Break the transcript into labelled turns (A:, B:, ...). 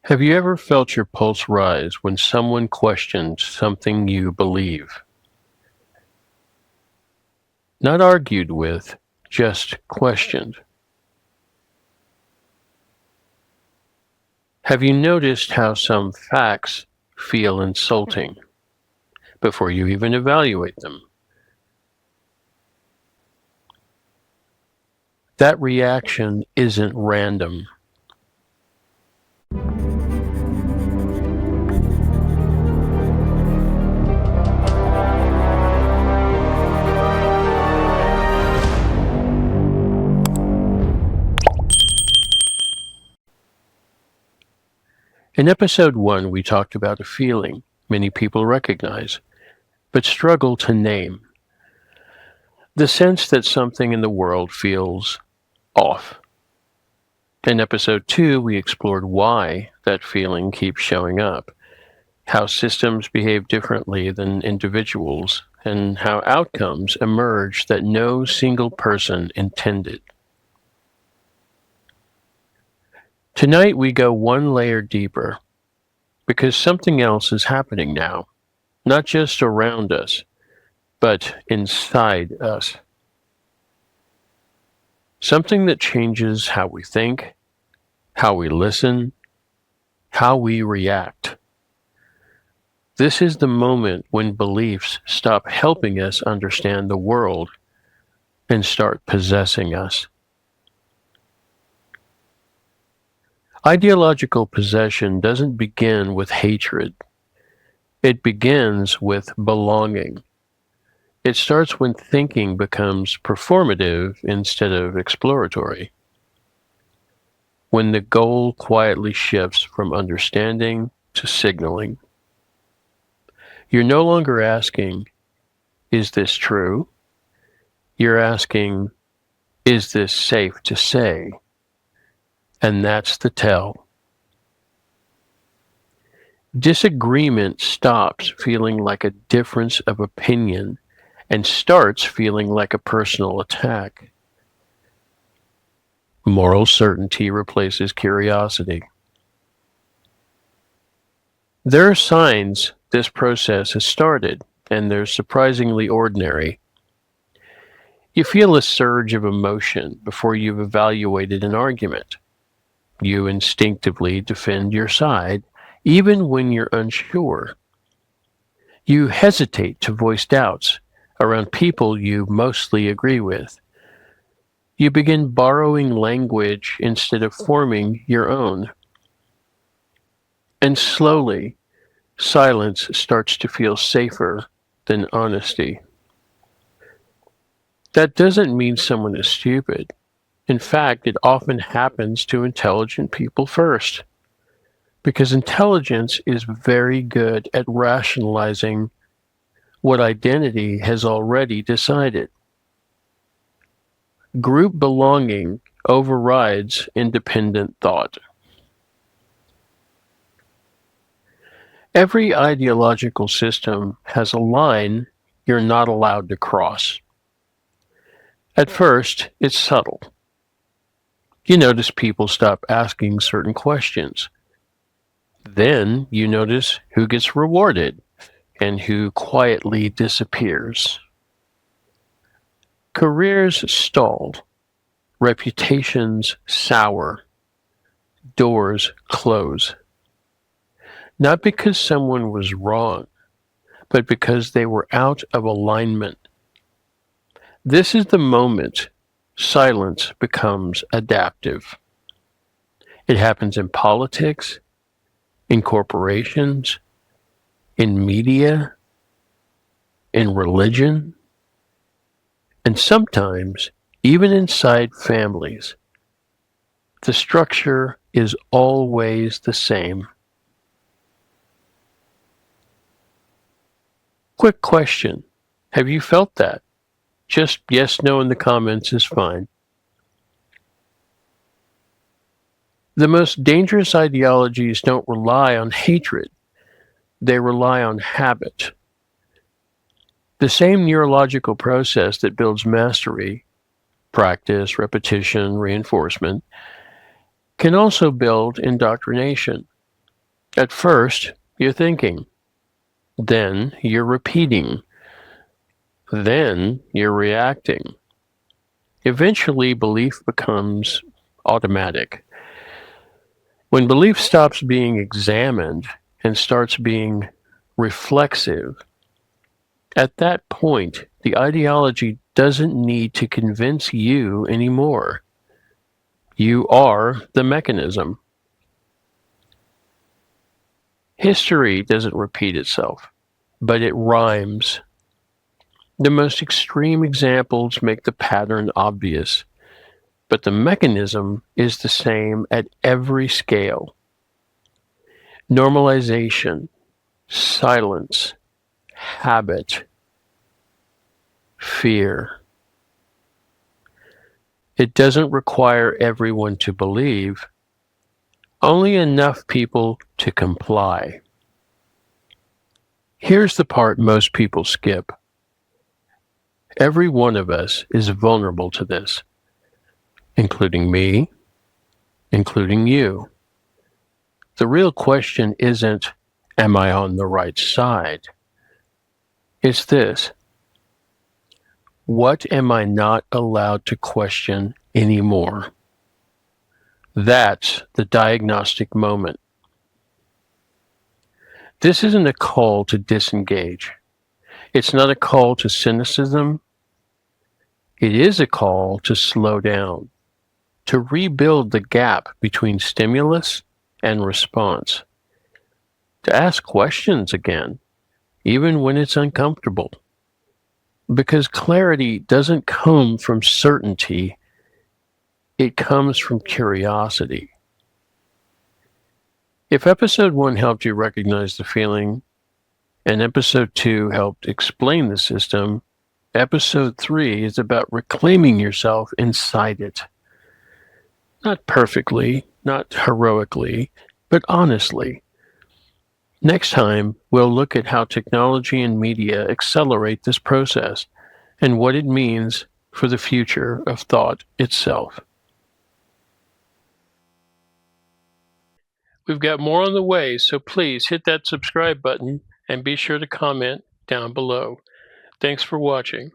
A: Have you ever felt your pulse rise when someone questions something you believe? Not argued with, just questioned. Have you noticed how some facts feel insulting before you even evaluate them? That reaction isn't random. In episode 1, we talked about a feeling many people recognize, but struggle to name. The sense that something in the world feels off. In episode 2, we explored why that feeling keeps showing up, how systems behave differently than individuals, and how outcomes emerge that no single person intended. Tonight we go one layer deeper, because something else is happening now, not just around us, but inside us. Something that changes how we think, how we listen, how we react. This is the moment when beliefs stop helping us understand the world and start possessing us. Ideological possession doesn't begin with hatred. It begins with belonging. It starts when thinking becomes performative instead of exploratory. When the goal quietly shifts from understanding to signaling. You're no longer asking, is this true? You're asking, is this safe to say? And that's the tell. Disagreement stops feeling like a difference of opinion and starts feeling like a personal attack. Moral certainty replaces curiosity. There are signs this process has started, and they're surprisingly ordinary. You feel a surge of emotion before you've evaluated an argument. You instinctively defend your side, even when you're unsure. You hesitate to voice doubts around people you mostly agree with. You begin borrowing language instead of forming your own. And slowly, silence starts to feel safer than honesty. That doesn't mean someone is stupid. In fact, it often happens to intelligent people first, because intelligence is very good at rationalizing what identity has already decided. Group belonging overrides independent thought. Every ideological system has a line you're not allowed to cross. At first, it's subtle. You notice people stop asking certain questions. Then you notice who gets rewarded and who quietly disappears. Careers stalled, reputations sour, doors close. Not because someone was wrong, but because they were out of alignment. This is the moment silence becomes adaptive. It happens in politics, in corporations, in media, in religion, and sometimes even inside families. The structure is always the same. Quick question. Have you felt that? Just yes, no in the comments is fine. The most dangerous ideologies don't rely on hatred. They rely on habit. The same neurological process that builds mastery, practice, repetition, reinforcement, can also build indoctrination. At first, you're thinking, then you're repeating, then you're reacting. Eventually, belief becomes automatic. When belief stops being examined and starts being reflexive, at that point, the ideology doesn't need to convince you anymore. You are the mechanism. History doesn't repeat itself, but it rhymes. The most extreme examples make the pattern obvious, but the mechanism is the same at every scale. Normalization, silence, habit, fear. It doesn't require everyone to believe, only enough people to comply. Here's the part most people skip. Every one of us is vulnerable to this, including me, including you. The real question isn't, am I on the right side? It's this: what am I not allowed to question anymore? That's the diagnostic moment. This isn't a call to disengage. It's not a call to cynicism. It is a call to slow down, to rebuild the gap between stimulus and response, to ask questions again, even when it's uncomfortable. Because clarity doesn't come from certainty, it comes from curiosity. If episode 1 helped you recognize the feeling, and episode 2 helped explain the system, episode 3 is about reclaiming yourself inside it. Not perfectly, not heroically, but honestly. Next time, we'll look at how technology and media accelerate this process and what it means for the future of thought itself. We've got more on the way, so please hit that subscribe button and be sure to comment down below. Thanks for watching.